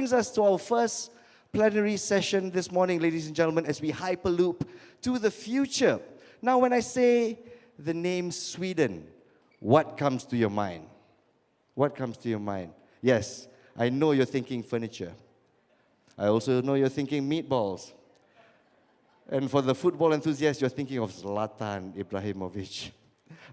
brings us to our first plenary session this morning, ladies and gentlemen, as we hyperloop to the future. Now, when I say the name Sweden, what comes to your mind? What comes to your mind? Yes, I know you're thinking furniture. I also know you're thinking meatballs. And for the football enthusiasts, you're thinking of Zlatan Ibrahimovic.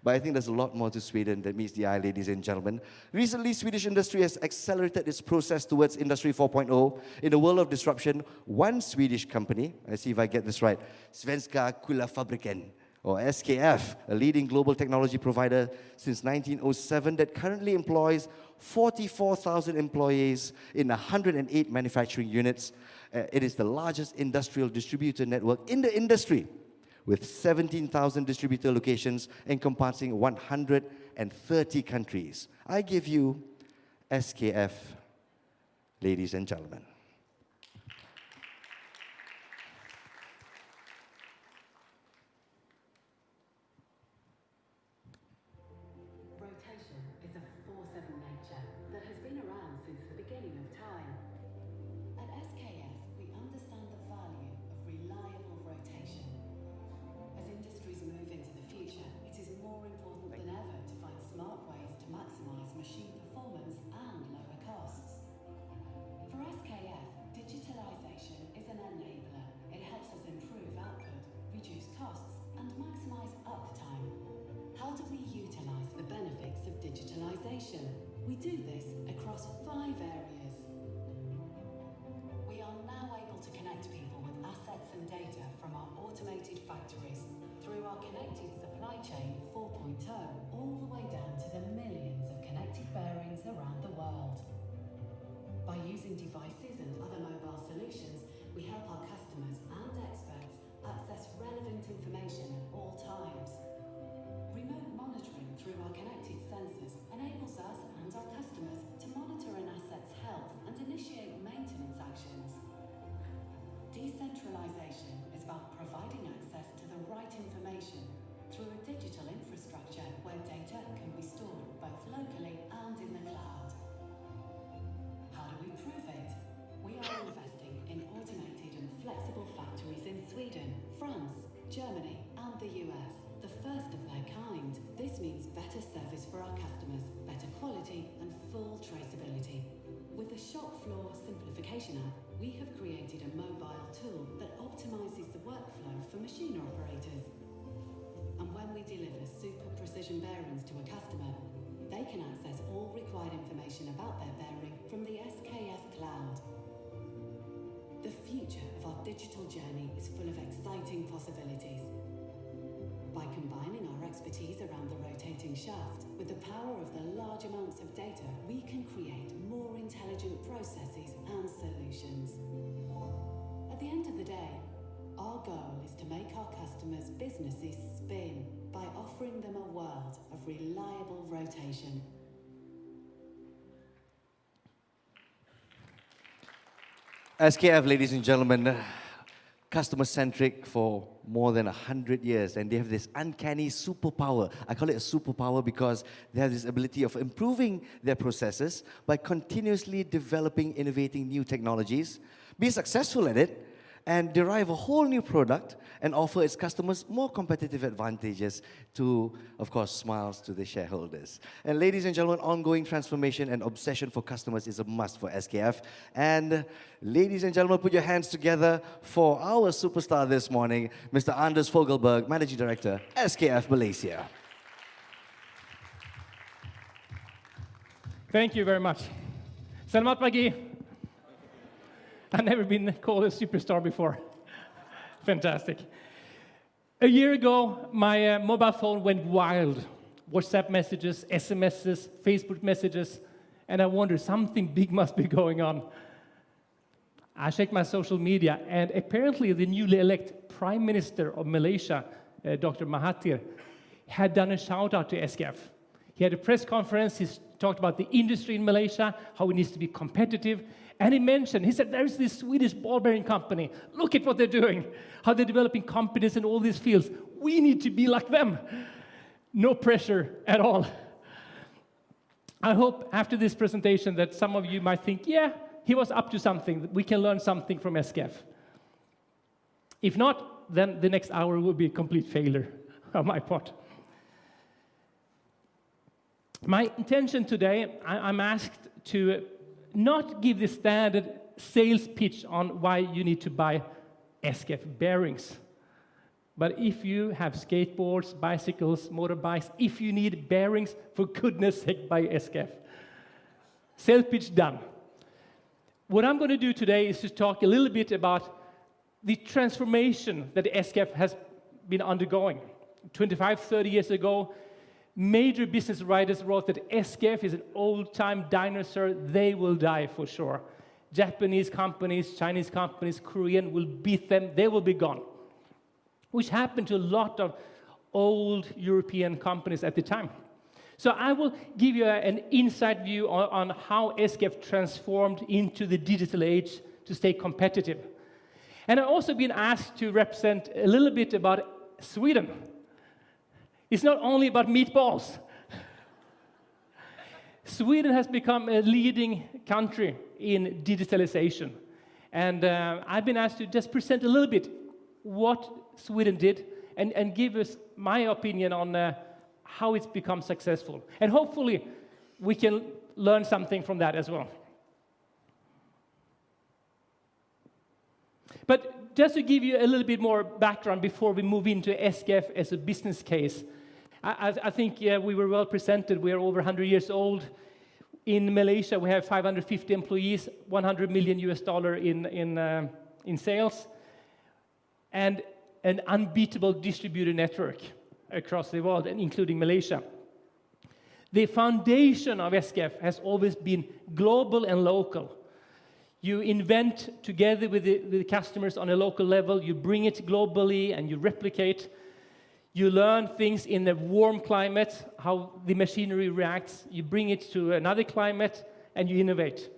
But I think there's a lot more to Sweden that meets the eye, ladies and gentlemen. Recently, Swedish industry has accelerated its process towards Industry 4.0. In a world of disruption, one Swedish company, let's see if I get this right, Svenska Kullafabriken, or SKF, a leading global technology provider since 1907 that currently employs 44,000 employees in 108 manufacturing units. It is the largest industrial distributor network in the industry, with 17,000 distributor locations encompassing 130 countries. I give you SKF, ladies and gentlemen. Rotation is a force of nature that has been around since the beginning of time. At SKF, we understand the value of reliable rotation. As industries move into the future, it is more important than ever to find smart ways to maximize machine performance and lower costs. For SKF, digitalization is an enabler. It helps us improve output, reduce costs, and maximize uptime. How do we utilize the benefits of digitalization? We do this across 5 areas. We are now able to connect people with assets and data from our automated factories through our connected supply chain 4.0, all the way down to the millions of connected bearings around the world. By using devices and other mobile solutions, we help our customers and experts access relevant information at all times. Remote monitoring through our connected sensors enables us and our customers to monitor an asset's health and initiate maintenance actions. Decentralization is about providing access to the right information through a digital infrastructure where data can be stored both locally and in the cloud. How do we prove it? We are investing in automated and flexible factories in Sweden, France, Germany, and the US, the first of their kind. This means better service for our customers, better quality, and full traceability. With the shop floor simplification app, we have created a mobile tool that optimizes the workflow for machine operators. And when we deliver super precision bearings to a customer, they can access all required information about their bearing from the SKF cloud. The future of our digital journey is full of exciting possibilities. By combining our expertise around the rotating shaft with the power of the large amounts of data, we can create more intelligent processes and solutions. At the end of the day, our goal is to make our customers' businesses spin by offering them a world of reliable rotation. SKF, ladies and gentlemen, customer-centric for more than 100 years, and they have this uncanny superpower. I call it a superpower because they have this ability of improving their processes by continuously developing, innovating new technologies, be successful at it, and derive a whole new product and offer its customers more competitive advantages to, of course, smiles to the shareholders. And ladies and gentlemen, ongoing transformation and obsession for customers is a must for SKF. And ladies and gentlemen, put your hands together for our superstar this morning, Mr. Anders Fogelberg, Managing Director, SKF Malaysia. Thank you very much. Selamat pagi. I've never been called a superstar before. Fantastic. A year ago, my mobile phone went wild. WhatsApp messages, SMSs, Facebook messages, and I wondered, something big must be going on. I checked my social media, and apparently the newly elected Prime Minister of Malaysia, Dr. Mahathir, had done a shout-out to SKF. He had a press conference, he talked about the industry in Malaysia, how it needs to be competitive, and he said, there's this Swedish ball bearing company. Look at what they're doing, how they're developing companies in all these fields. We need to be like them. No pressure at all. I hope after this presentation that some of you might think, yeah, he was up to something. We can learn something from SKF. If not, then the next hour will be a complete failure on my part. My intention today, I'm asked to not give the standard sales pitch on why you need to buy SKF bearings. But if you have skateboards, bicycles, motorbikes, if you need bearings, for goodness sake, buy SKF. Sales pitch done. What I'm going to do today is to talk a little bit about the transformation that SKF has been undergoing. 25, 30 years ago, major business writers wrote that SKF is an old-time dinosaur. They will die for sure. Japanese companies, Chinese companies, Korean will beat them. They will be gone, which happened to a lot of old European companies at the time. So I will give you an inside view on how SKF transformed into the digital age to stay competitive. And I've also been asked to represent a little bit about Sweden. It's not only about meatballs. Sweden has become a leading country in digitalization. And I've been asked to just present a little bit what Sweden did and give us my opinion on how it's become successful. And hopefully we can learn something from that as well. But just to give you a little bit more background before we move into SKF as a business case, I think we were well presented. We are over 100 years old. In Malaysia, we have 550 employees, $100 million in sales, and an unbeatable distributor network across the world, and including Malaysia. The foundation of SKF has always been global and local. You invent together with the customers on a local level, you bring it globally and you replicate. You learn things in a warm climate, how the machinery reacts. You bring it to another climate and you innovate.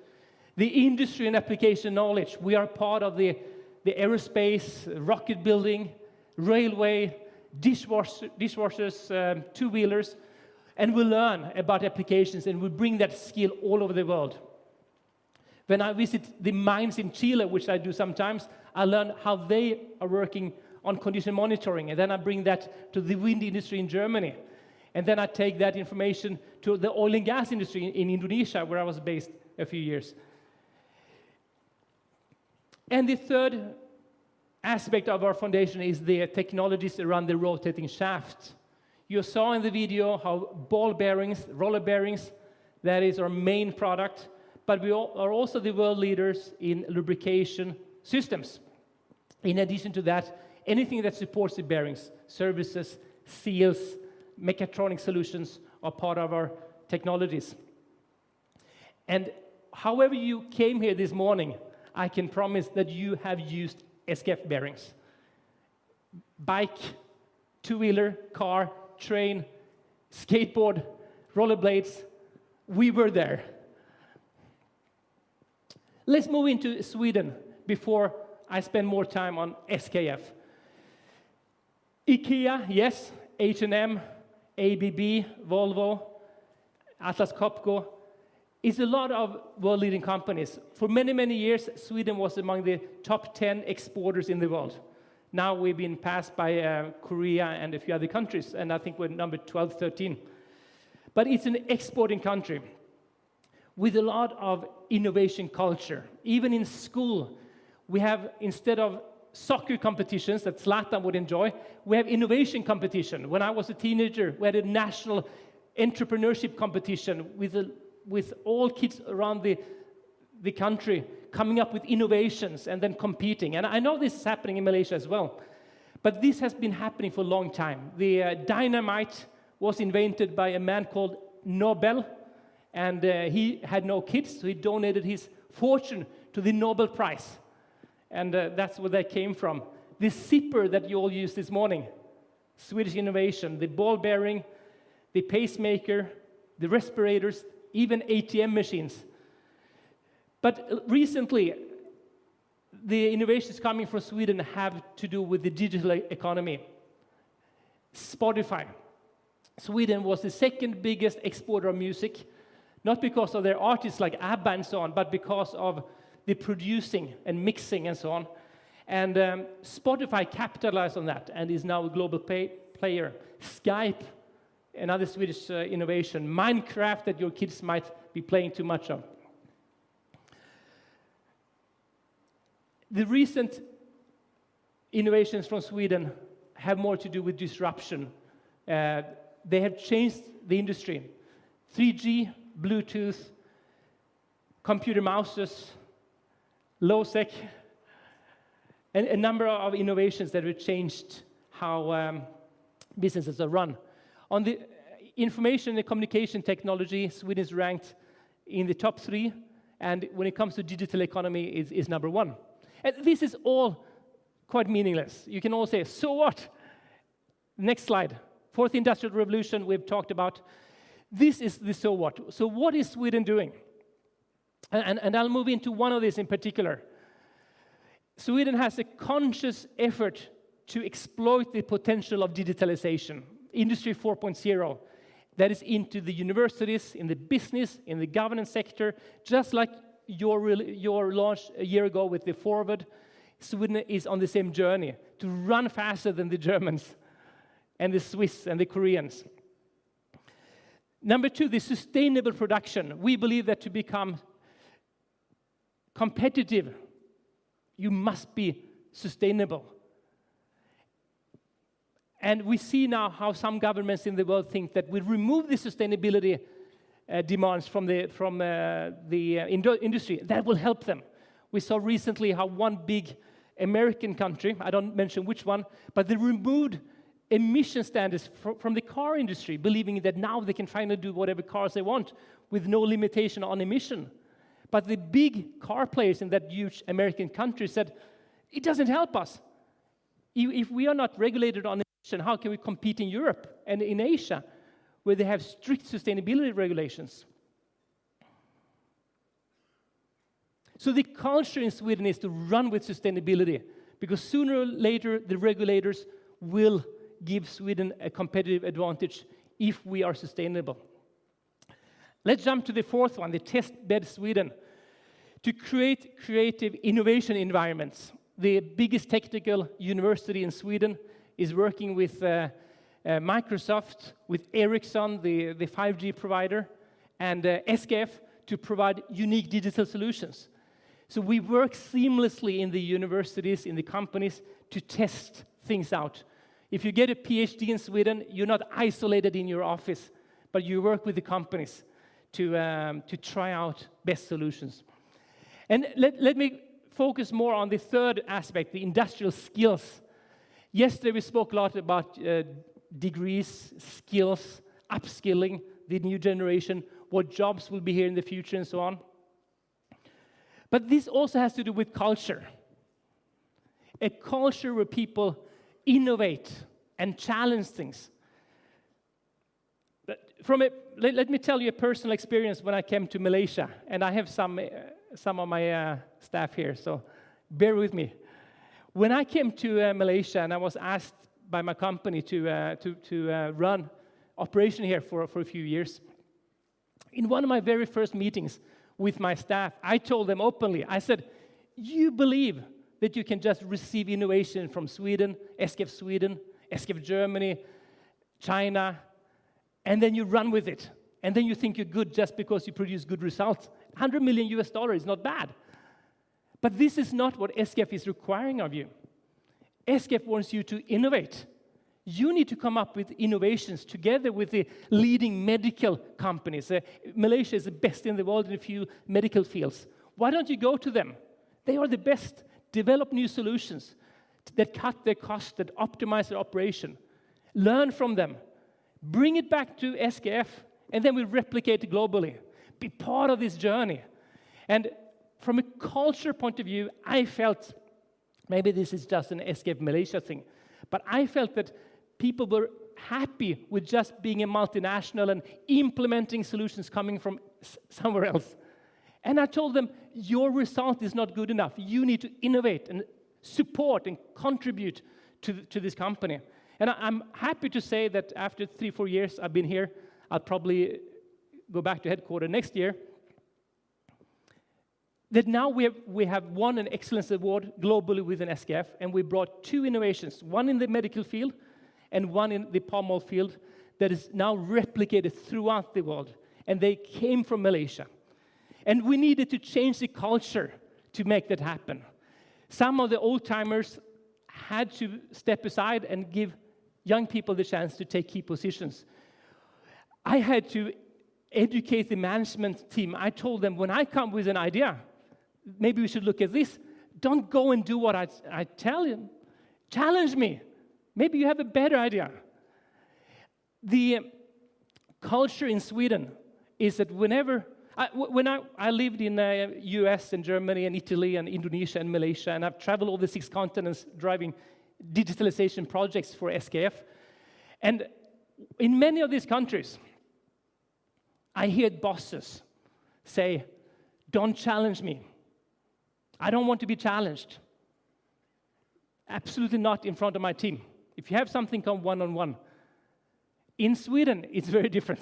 The industry and application knowledge, we are part of the aerospace, rocket building, railway, dishwashers, two-wheelers, and we learn about applications and we bring that skill all over the world. When I visit the mines in Chile, which I do sometimes, I learn how they are working on condition monitoring, and then I bring that to the wind industry in Germany. And then I take that information to the oil and gas industry in Indonesia, where I was based a few years. And the third aspect of our foundation is the technologies around the rotating shaft. You saw in the video how ball bearings, roller bearings, that is our main product, but we are also the world leaders in lubrication systems. In addition to that, anything that supports the bearings, services, seals, mechatronic solutions are part of our technologies. And however you came here this morning, I can promise that you have used SKF bearings. Bike, two-wheeler, car, train, skateboard, rollerblades, we were there. Let's move into Sweden before I spend more time on SKF. IKEA, yes, H&M, ABB, Volvo, Atlas Copco, is a lot of world-leading companies. For many, many years, Sweden was among the top 10 exporters in the world. Now we've been passed by Korea and a few other countries, and I think we're number 12, 13. But it's an exporting country with a lot of innovation culture. Even in school, we have, instead of soccer competitions that Zlatan would enjoy, we have innovation competition. When I was a teenager, we had a national entrepreneurship competition with all kids around the country coming up with innovations and then competing. And I know this is happening in Malaysia as well. But this has been happening for a long time. The dynamite was invented by a man called Nobel, and he had no kids, so he donated his fortune to the Nobel Prize. And that's where that came from. The zipper that you all used this morning, Swedish innovation, the ball bearing, the pacemaker, the respirators, even ATM machines. But recently, the innovations coming from Sweden have to do with the digital economy. Spotify. Sweden was the second biggest exporter of music. Not because of their artists like ABBA and so on, but because of the producing and mixing and so on. And Spotify capitalized on that and is now a global player. Skype, another Swedish innovation. Minecraft, that your kids might be playing too much of. The recent innovations from Sweden have more to do with disruption. They have changed the industry. 3G, Bluetooth, computer mouses, low-sec, and a number of innovations that have changed how businesses are run. On the information and communication technology, Sweden is ranked in the top 3, and when it comes to digital economy, is number 1. And this is all quite meaningless. You can all say, so what? Next slide. Fourth industrial revolution we've talked about. This is the so what. So what is Sweden doing? And I'll move into one of these in particular. Sweden has a conscious effort to exploit the potential of digitalization, Industry 4.0, that is into the universities, in the business, in the governance sector, just like your launch a year ago with the Forward. Sweden is on the same journey to run faster than the Germans and the Swiss and the Koreans. Number 2, the sustainable production. We believe that to become competitive, you must be sustainable. And we see now how some governments in the world think that we remove the sustainability demands from the industry. That will help them. We saw recently how one big American country, I don't mention which one, but they removed emission standards from the car industry, believing that now they can finally do whatever cars they want with no limitation on emission. But the big car players in that huge American country said, it doesn't help us. If we are not regulated on emission, how can we compete in Europe and in Asia, where they have strict sustainability regulations? So the culture in Sweden is to run with sustainability, because sooner or later the regulators will give Sweden a competitive advantage if we are sustainable. Let's jump to the fourth one, the test bed Sweden. To create creative innovation environments. The biggest technical university in Sweden is working with Microsoft, with Ericsson, the 5G provider, and SKF to provide unique digital solutions. So we work seamlessly in the universities, in the companies, to test things out. If you get a PhD in Sweden, you're not isolated in your office, but you work with the companies to try out best solutions. And let me focus more on the third aspect, the industrial skills. Yesterday we spoke a lot about degrees, skills, upskilling, the new generation, what jobs will be here in the future and so on. But this also has to do with culture. A culture where people innovate and challenge things. Let me tell you a personal experience when I came to Malaysia, and I have some of my staff here, so bear with me. When I came to Malaysia and I was asked by my company to run operation here for a few years, in one of my very first meetings with my staff, I told them openly, I said, you believe that you can just receive innovation from Sweden, SKF Germany, China, and then you run with it. And then you think you're good just because you produce good results. $100 million is not bad. But this is not what SKF is requiring of you. SKF wants you to innovate. You need to come up with innovations together with the leading medical companies. Malaysia is the best in the world in a few medical fields. Why don't you go to them? They are the best. Develop new solutions that cut their costs, that optimize their operation. Learn from them. Bring it back to SKF, and then we replicate it globally. Be part of this journey. And from a culture point of view, I felt, maybe this is just an SKF Malaysia thing, but I felt that people were happy with just being a multinational and implementing solutions coming from somewhere else. And I told them, your result is not good enough. You need to innovate and support and contribute to this company. And I'm happy to say that after 3-4 years I've been here, I'll probably go back to headquarters next year, that now we have won an excellence award globally within SKF, and we brought 2 innovations, one in the medical field and one in the palm oil field, that is now replicated throughout the world. And they came from Malaysia. And we needed to change the culture to make that happen. Some of the old-timers had to step aside and give young people the chance to take key positions. I had to educate the management team. I told them, when I come with an idea, maybe we should look at this. Don't go and do what I tell you. Challenge me. Maybe you have a better idea. The culture in Sweden is that when I lived in the US and Germany and Italy and Indonesia and Malaysia, and I've traveled all the 6 continents driving digitalization projects for SKF. And in many of these countries, I hear bosses say, don't challenge me. I don't want to be challenged. Absolutely not in front of my team. If you have something, come one-on-one. In Sweden, it's very different.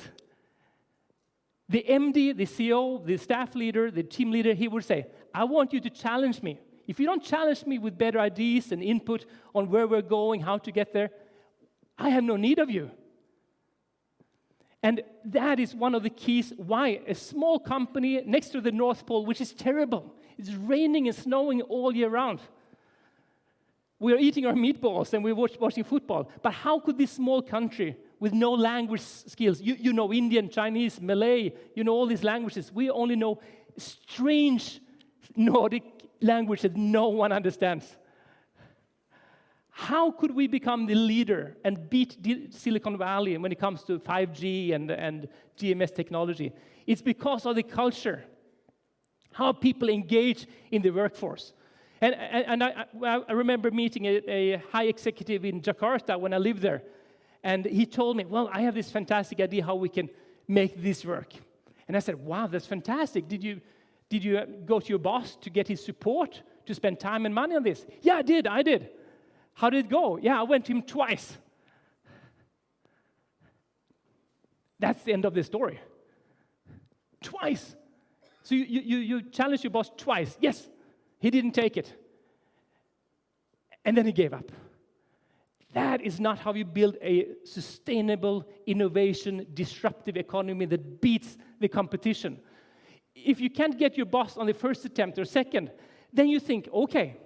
The MD, the CEO, the staff leader, the team leader, he would say, I want you to challenge me. If you don't challenge me with better ideas and input on where we're going, how to get there, I have no need of you. And that is one of the keys why a small company next to the North Pole, which is terrible, it's raining and snowing all year round. We're eating our meatballs and we're watching football. But how could this small country with no language skills, you know Indian, Chinese, Malay, you know all these languages. We only know strange Nordic language that no one understands. How could we become the leader and beat Silicon Valley when it comes to 5G and GMS technology? It's because of the culture, how people engage in the workforce. And I remember meeting a high executive in Jakarta when I lived there. And he told me, well, I have this fantastic idea how we can make this work. And I said, wow, that's fantastic. Did you go to your boss to get his support to spend time and money on this? Yeah, I did. How did it go? Yeah, I went to him twice. That's the end of the story. Twice. So you challenged your boss twice. Yes, he didn't take it. And then he gave up. That is not how you build a sustainable, innovation, disruptive economy that beats the competition. If you can't get your boss on the first attempt or second, then you think, okay,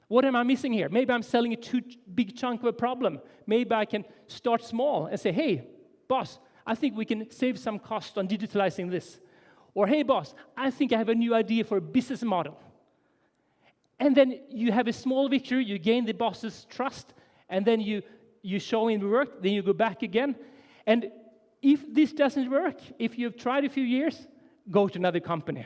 what am I missing here? Maybe I'm selling a too big chunk of a problem. Maybe I can start small and say, hey, boss, I think we can save some cost on digitalizing this. Or, hey, boss, I think I have a new idea for a business model. And then you have a small victory, you gain the boss's trust, and then you show him the work, then you go back again. And if this doesn't work, if you've tried a few years, go to another company.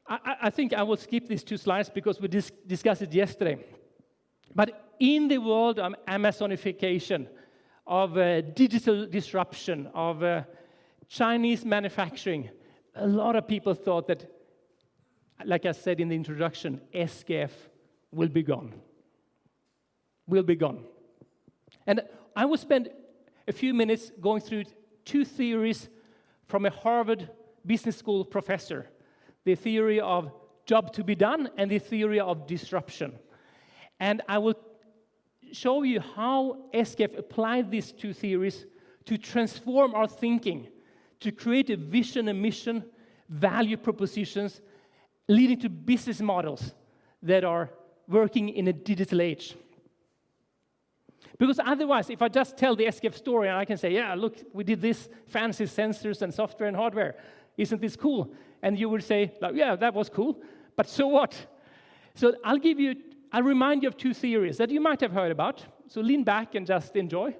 I think I will skip these 2 slides because we discussed it yesterday. But in the world of Amazonification, of digital disruption, of Chinese manufacturing, a lot of people thought that, like I said in the introduction, SKF will be gone. Will be gone. And I will spend a few minutes going through 2 theories from a Harvard Business School professor. The theory of job to be done and the theory of disruption. And I will show you how SKF applied these 2 theories to transform our thinking, to create a vision and mission, value propositions, leading to business models that are working in a digital age. Because otherwise, if I just tell the SKF story and I can say, yeah, look, we did this fancy sensors and software and hardware, isn't this cool? And you would say, like, yeah, that was cool, but so what? So I'll remind you of 2 theories that you might have heard about. So lean back and just enjoy.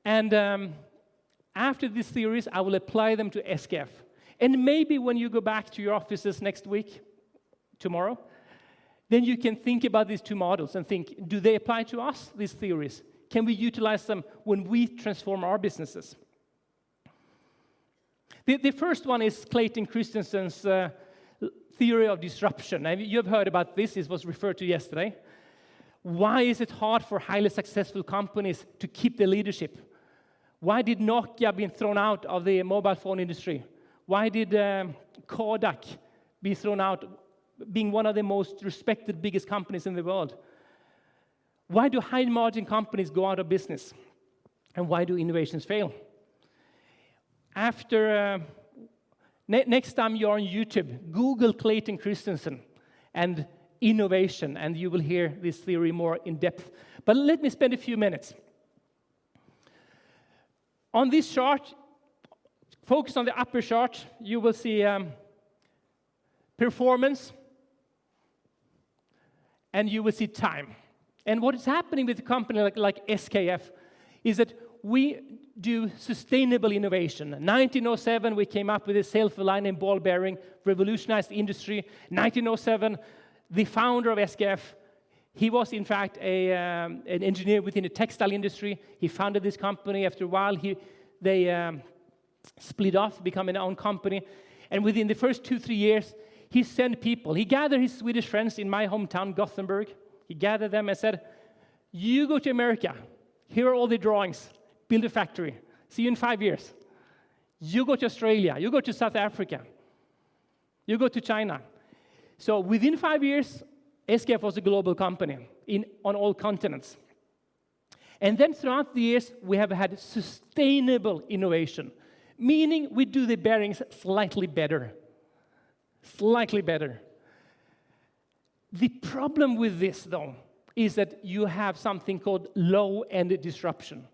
And after these theories, I will apply them to SKF. And maybe when you go back to your offices next week, tomorrow, then you can think about these 2 models and think, do they apply to us, these theories? Can we utilize them when we transform our businesses? The first one is Clayton Christensen's theory of disruption. And you've heard about this. It was referred to yesterday. Why is it hard for highly successful companies to keep their leadership? Why did Nokia be thrown out of the mobile phone industry? Why did Kodak be thrown out, being one of the most respected, biggest companies in the world? Why do high-margin companies go out of business? And why do innovations fail? After next time you're on YouTube, Google Clayton Christensen and innovation, and you will hear this theory more in depth. But let me spend a few minutes. On this chart, focus on the upper chart, you will see performance, and you will see time. And what is happening with a company like SKF is that we do sustainable innovation. In 1907, we came up with a self-aligning ball bearing, revolutionized the industry. 1907, the founder of SKF, he was in fact an engineer within the textile industry. He founded this company. After a while, they split off, become an own company. And within the first 2-3 years, he sent people. He gathered his Swedish friends in my hometown, Gothenburg. He gathered them and said, you go to America. Here are all the drawings. Build a factory. See you in 5 years. You go to Australia. You go to South Africa. You go to China. So within 5 years, SKF was a global company on all continents. And then throughout the years, we have had sustainable innovation, meaning we do the bearings slightly better. Slightly better. The problem with this, though, is that you have something called low-end disruption.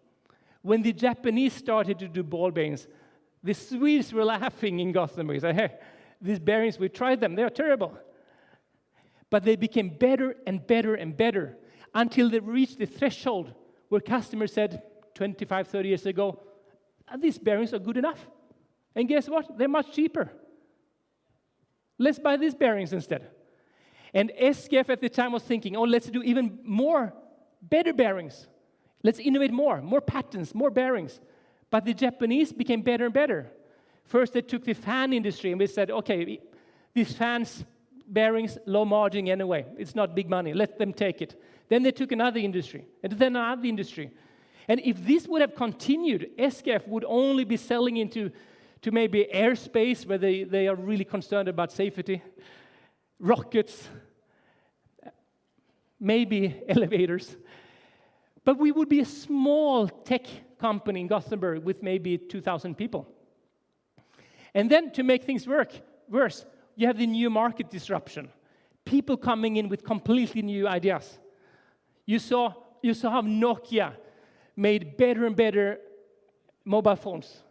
When the Japanese started to do ball bearings, the Swedes were laughing in Gothenburg. They said, hey, these bearings, we tried them, they're terrible. But they became better and better and better until they reached the threshold where customers said 25, 30 years ago, these bearings are good enough. And guess what? They're much cheaper. Let's buy these bearings instead. And SKF at the time was thinking, oh, let's do even more, better bearings. Let's innovate more patents, more bearings. But the Japanese became better and better. First, they took the fan industry, and we said, okay, these fans, bearings, low margin anyway. It's not big money. Let them take it. Then they took another industry, and then another industry. And if this would have continued, SKF would only be selling into maybe airspace, where they are really concerned about safety, rockets, maybe elevators. But we would be a small tech company in Gothenburg with maybe 2,000 people. And then to make things worse, you have the new market disruption. People coming in with completely new ideas. You saw how Nokia made better and better mobile phones.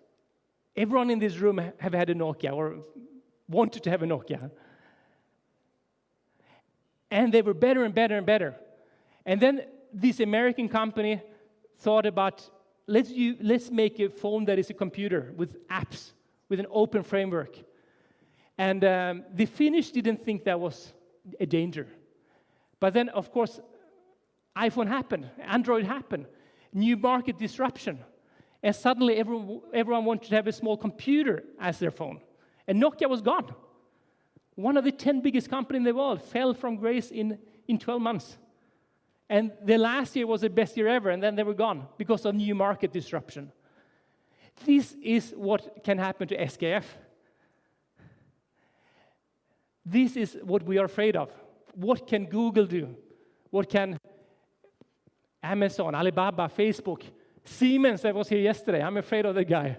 Everyone in this room have had a Nokia or wanted to have a Nokia. And they were better and better and better. And then this American company thought about, let's make a phone that is a computer with apps, with an open framework. And the Finnish didn't think that was a danger. But then, of course, iPhone happened, Android happened, new market disruption. And suddenly everyone wanted to have a small computer as their phone. And Nokia was gone. One of the 10 biggest companies in the world fell from grace in 12 months. And the last year was the best year ever, and then they were gone because of new market disruption. This is what can happen to SKF. This is what we are afraid of. What can Google do? What can Amazon, Alibaba, Facebook, Siemens, that was here yesterday. I'm afraid of the guy.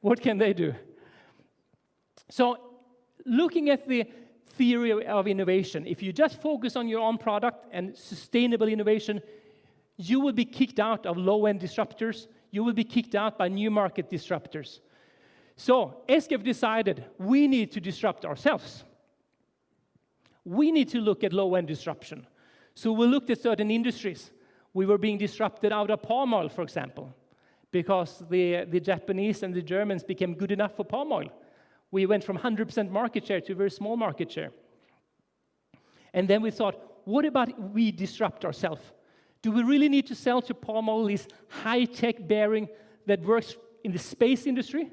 What can they do? So, looking at the theory of innovation, if you just focus on your own product and sustainable innovation, you will be kicked out of low-end disruptors. You will be kicked out by new market disruptors. So, SKF decided we need to disrupt ourselves. We need to look at low-end disruption. So we looked at certain industries. We were being disrupted out of palm oil, for example, because the Japanese and the Germans became good enough for palm oil. We went from 100% market share to a very small market share. And then we thought, what about we disrupt ourselves? Do we really need to sell to palm oil this high-tech bearing that works in the space industry?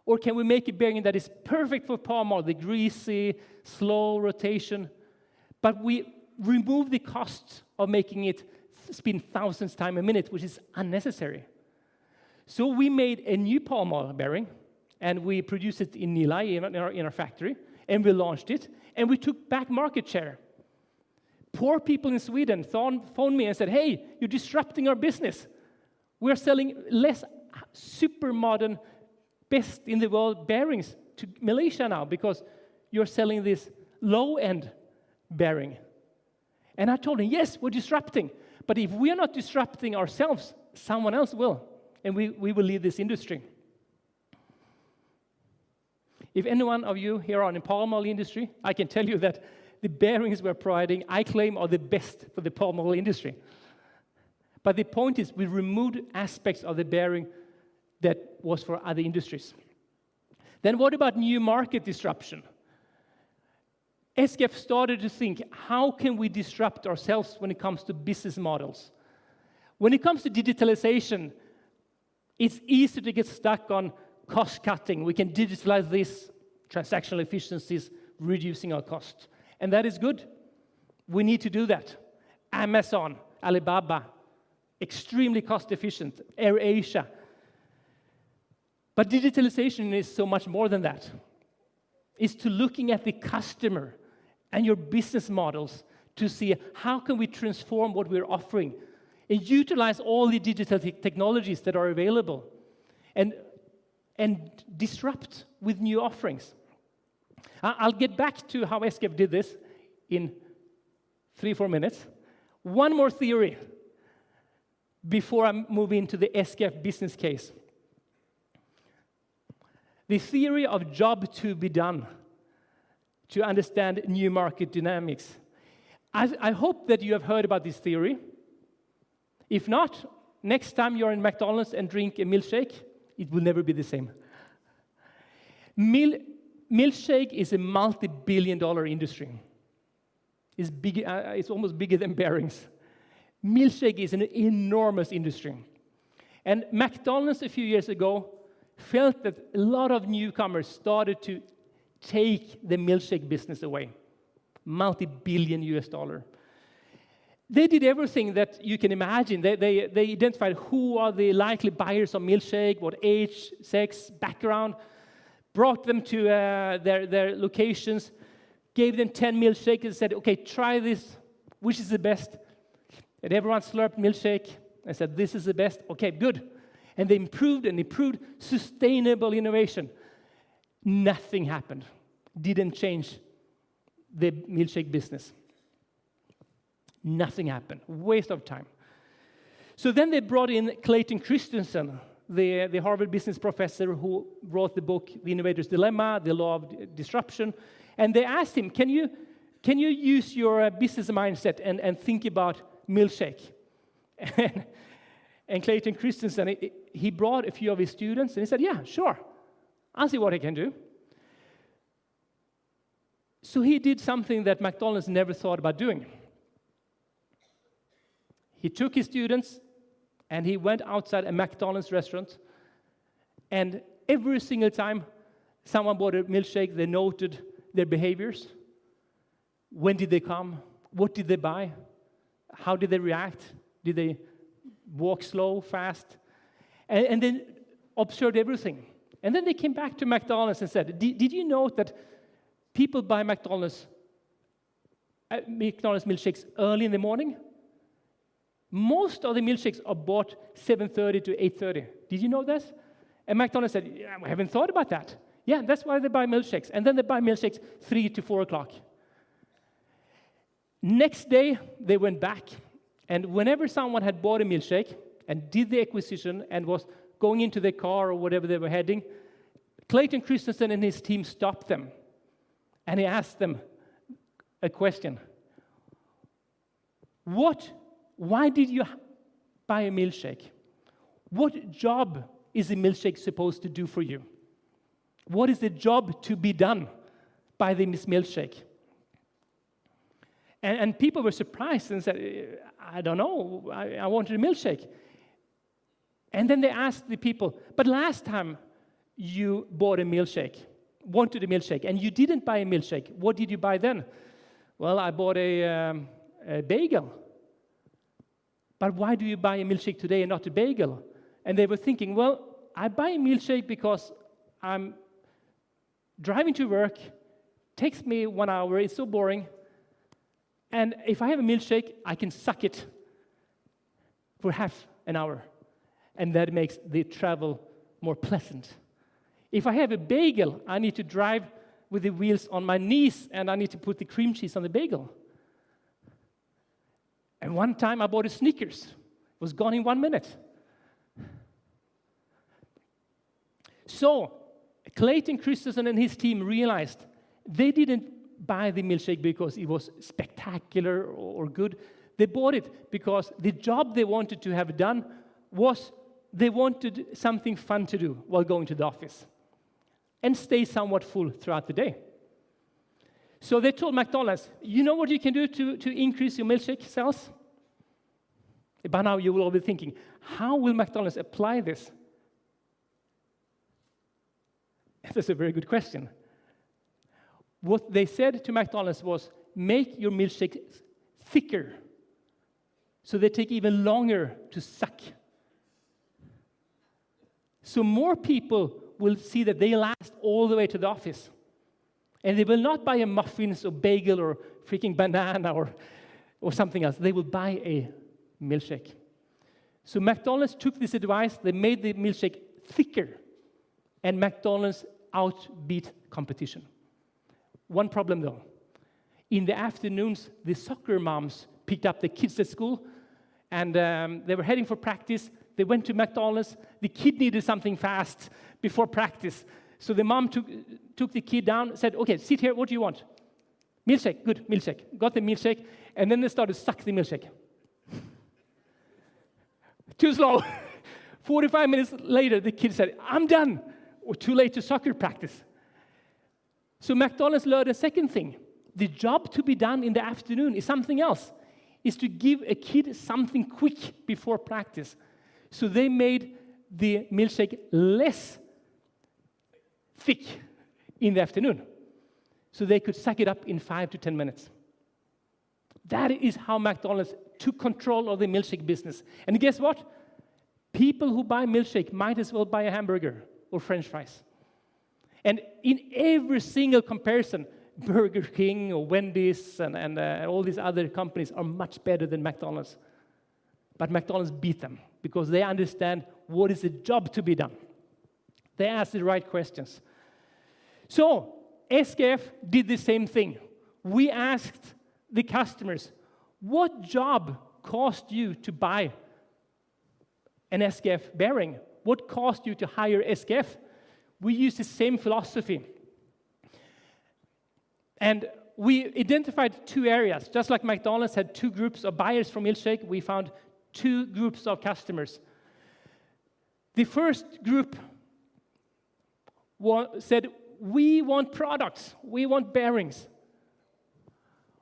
Or can we make a bearing that is perfect for palm oil, the greasy, slow rotation, but we remove the cost of making it spin thousands times a minute, which is unnecessary. So we made a new palm oil bearing, and we produced it in Nilai, in our factory, and we launched it, and we took back market share. Poor people in Sweden phoned me and said, hey, you're disrupting our business. We're selling less super modern, best in the world bearings to Malaysia now because you're selling this low-end bearing. And I told him, yes, we're disrupting. But if we are not disrupting ourselves, someone else will. And we will leave this industry. If any one of you here are in the palm oil industry, I can tell you that the bearings we're providing, I claim, are the best for the palm oil industry. But the point is, we removed aspects of the bearing that was for other industries. Then what about new market disruption? SKF started to think, how can we disrupt ourselves when it comes to business models? When it comes to digitalization, it's easy to get stuck on cost cutting. We can digitalize this, transactional efficiencies, reducing our cost. And that is good. We need to do that. Amazon, Alibaba, extremely cost efficient. AirAsia. But digitalization is so much more than that. It's to looking at the customer and your business models to see how can we transform what we're offering and utilize all the digital technologies that are available and disrupt with new offerings. I'll get back to how SKF did this in 3-4 minutes. One more theory before I move into the SKF business case. The theory of job to be done to understand new market dynamics. I hope that you have heard about this theory. If not, next time you're in McDonald's and drink a milkshake, it will never be the same. Milkshake is a multi-billion-dollar industry. It's big, it's almost bigger than bearings. Milkshake is an enormous industry. And McDonald's a few years ago felt that a lot of newcomers started to take the milkshake business away. Multi-billion US dollar. They did everything that you can imagine. They identified who are the likely buyers of milkshake, what age, sex, background, brought them to their locations, gave them 10 milkshakes and said, okay, try this, which is the best? And everyone slurped milkshake and said, this is the best. Okay, good. And they improved and improved sustainable innovation. Nothing happened. Didn't change the milkshake business. Nothing happened. Waste of time. So then they brought in Clayton Christensen, the Harvard business professor who wrote the book, The Innovator's Dilemma, The Law of Disruption. And they asked him, can you use your business mindset and think about milkshake? And Clayton Christensen, he brought a few of his students, and he said, yeah, sure. I'll see what I can do. So he did something that McDonald's never thought about doing. He took his students, and he went outside a McDonald's restaurant, and every single time someone bought a milkshake, they noted their behaviors. When did they come? What did they buy? How did they react? Did they walk slow, fast? And then observed everything. And then they came back to McDonald's and said, did you note that people buy McDonald's milkshakes early in the morning? Most of the milkshakes are bought 7:30 to 8:30. Did you know this? And McDonald's said, yeah, we haven't thought about that. Yeah, that's why they buy milkshakes. And then they buy milkshakes 3 to 4 o'clock. Next day, they went back. And whenever someone had bought a milkshake and did the acquisition and was going into their car or whatever they were heading, Clayton Christensen and his team stopped them. And he asked them a question. Why did you buy a milkshake? What job is a milkshake supposed to do for you? What is the job to be done by this milkshake? And people were surprised and said, I don't know, I wanted a milkshake. And then they asked the people, but last time you bought a milkshake, wanted a milkshake, and you didn't buy a milkshake, what did you buy then? Well, I bought a bagel. But why do you buy a milkshake today and not a bagel? And they were thinking, well, I buy a milkshake because I'm driving to work, takes me 1 hour, it's so boring, and if I have a milkshake, I can suck it for half an hour, and that makes the travel more pleasant. If I have a bagel, I need to drive with the wheels on my knees, and I need to put the cream cheese on the bagel. And one time I bought a Snickers. It was gone in 1 minute. So Clayton Christensen and his team realized they didn't buy the milkshake because it was spectacular or good. They bought it because the job they wanted to have done was they wanted something fun to do while going to the office and stay somewhat full throughout the day. So they told McDonald's, you know what you can do to increase your milkshake sales? By now you will all be thinking, how will McDonald's apply this? That's a very good question. What they said to McDonald's was, make your milkshake thicker so they take even longer to suck. So more people will see that they last all the way to the office. And they will not buy a muffins or bagel or freaking banana or something else. They will buy a milkshake. So McDonald's took this advice. They made the milkshake thicker. And McDonald's outbeat competition. One problem though. In the afternoons, the soccer moms picked up the kids at school. And they were heading for practice. They went to McDonald's. The kid needed something fast before practice. So the mom took the kid down, said, okay, sit here, what do you want? Milkshake, good, milkshake. Got the milkshake, and then they started to suck the milkshake. Too slow. 45 minutes later, the kid said, I'm done. Or too late to soccer practice. So McDonald's learned a second thing. The job to be done in the afternoon is something else. Is to give a kid something quick before practice. So they made the milkshake less thick in the afternoon. So they could suck it up in 5 to 10 minutes. That is how McDonald's took control of the milkshake business. And guess what? People who buy milkshake might as well buy a hamburger or French fries. And in every single comparison, Burger King or Wendy's and all these other companies are much better than McDonald's. But McDonald's beat them because they understand what is the job to be done. They ask the right questions. So SKF did the same thing. We asked the customers, what job cost you to buy an SKF bearing? What cost you to hire SKF? We used the same philosophy. And we identified 2 areas. Just like McDonald's had 2 groups of buyers for milkshake, we found 2 groups of customers. The first group said, we want products, we want bearings.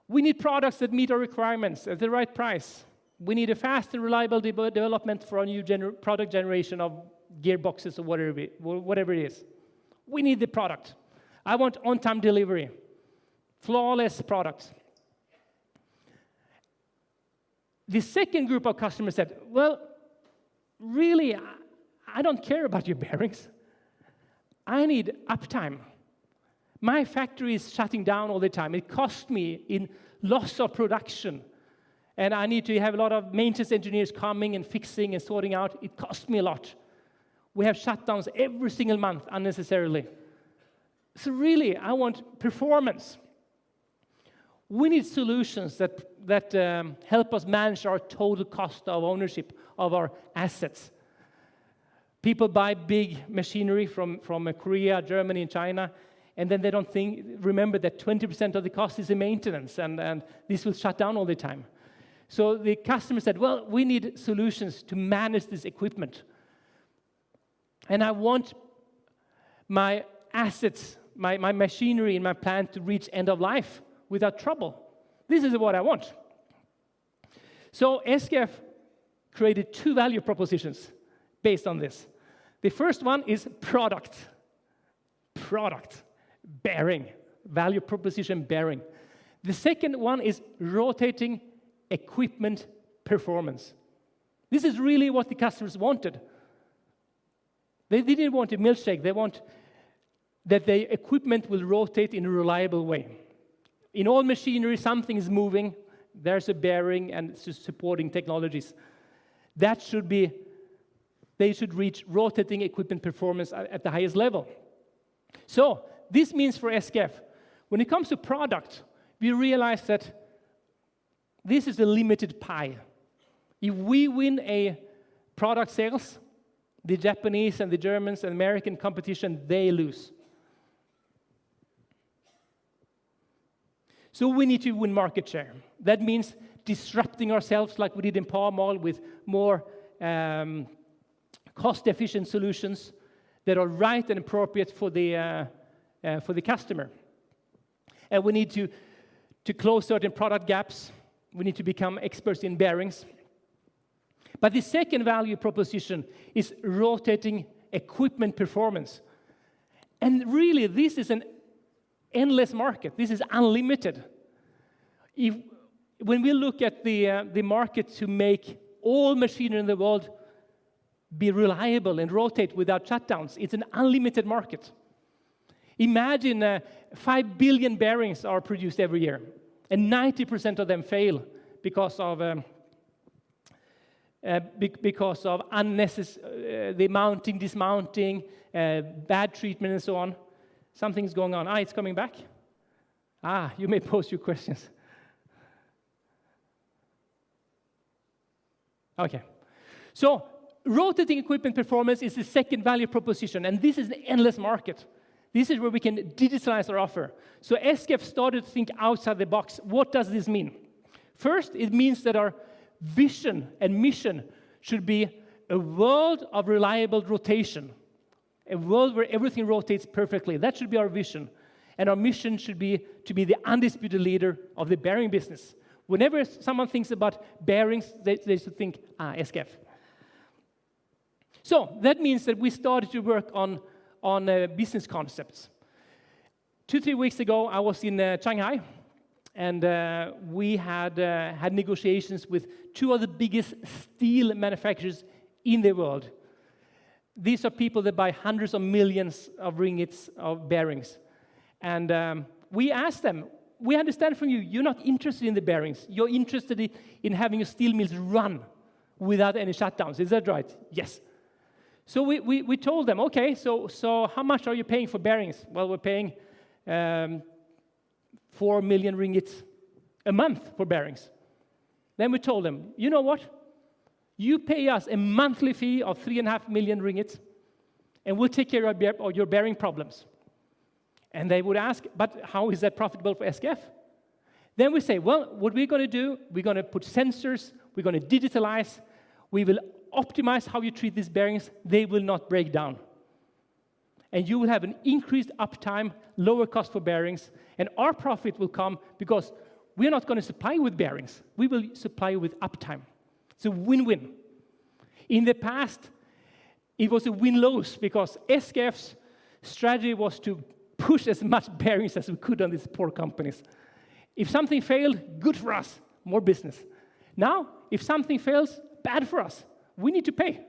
We need products that meet our requirements at the right price. We need a fast and reliable development for our new product generation of gearboxes or whatever it is. We need the product. I want on-time delivery. Flawless products. The second group of customers said, well, really, I don't care about your bearings. I need uptime. My factory is shutting down all the time. It costs me in loss of production. And I need to have a lot of maintenance engineers coming and fixing and sorting out. It costs me a lot. We have shutdowns every single month unnecessarily. So really, I want performance. We need solutions that help us manage our total cost of ownership of our assets. People buy big machinery from Korea, Germany, and China, and then they don't remember that 20% of the cost is the maintenance, and this will shut down all the time. So the customer said, well, we need solutions to manage this equipment. And I want my assets, my machinery in my plant to reach end of life without trouble. This is what I want. So SKF created 2 value propositions based on this. The first one is product. product, bearing, value proposition bearing. The second one is rotating equipment performance. This is really what the customers wanted. They didn't want a milkshake, they want that the equipment will rotate in a reliable way. In all machinery, something is moving, there's a bearing and supporting technologies. That should be, they should reach rotating equipment performance at the highest level. So, this means for SKF, when it comes to product, we realize that this is a limited pie. If we win a product sales, the Japanese and the Germans and American competition, they lose. So we need to win market share. That means disrupting ourselves like we did in palm oil with more cost-efficient solutions that are right and appropriate for the customer. And we need to close certain product gaps. We need to become experts in bearings. But the second value proposition is rotating equipment performance. And really, this is an endless market. This is unlimited. When we look at the market to make all machinery in the world be reliable and rotate without shutdowns, it's an unlimited market. Imagine 5 billion bearings are produced every year, and 90% of them fail because of unnecessary the mounting, dismounting, bad treatment, and so on. Something's going on. It's coming back. You may post your questions. Okay. So, rotating equipment performance is the second value proposition, and this is an endless market. This is where we can digitalize our offer. So SKF started to think outside the box. What does this mean? First, it means that our vision and mission should be a world of reliable rotation, a world where everything rotates perfectly. That should be our vision. And our mission should be to be the undisputed leader of the bearing business. Whenever someone thinks about bearings, they should think, SKF. So that means that we started to work on business concepts. 2-3 weeks ago, I was in Shanghai, and we had negotiations with 2 of the biggest steel manufacturers in the world. These are people that buy hundreds of millions of ringgits of bearings. And we asked them, we understand from you, you're not interested in the bearings. You're interested in having your steel mills run without any shutdowns. Is that right? Yes. So we told them, okay, so how much are you paying for bearings? Well, we're paying 4 million ringgits a month for bearings. Then we told them, you know what? You pay us a monthly fee of 3.5 million ringgits, and we'll take care of your bearing problems. And they would ask, but how is that profitable for SKF? Then we say, well, what we're going to do, we're going to put sensors, we're going to digitalize, we will optimize how you treat these bearings, they will not break down. And you will have an increased uptime, lower cost for bearings, and our profit will come because we're not going to supply you with bearings, we will supply you with uptime. It's a win-win. In the past, it was a win-lose because SKF's strategy was to push as much bearings as we could on these poor companies. If something failed, good for us, more business. Now, if something fails, bad for us. We need to pay.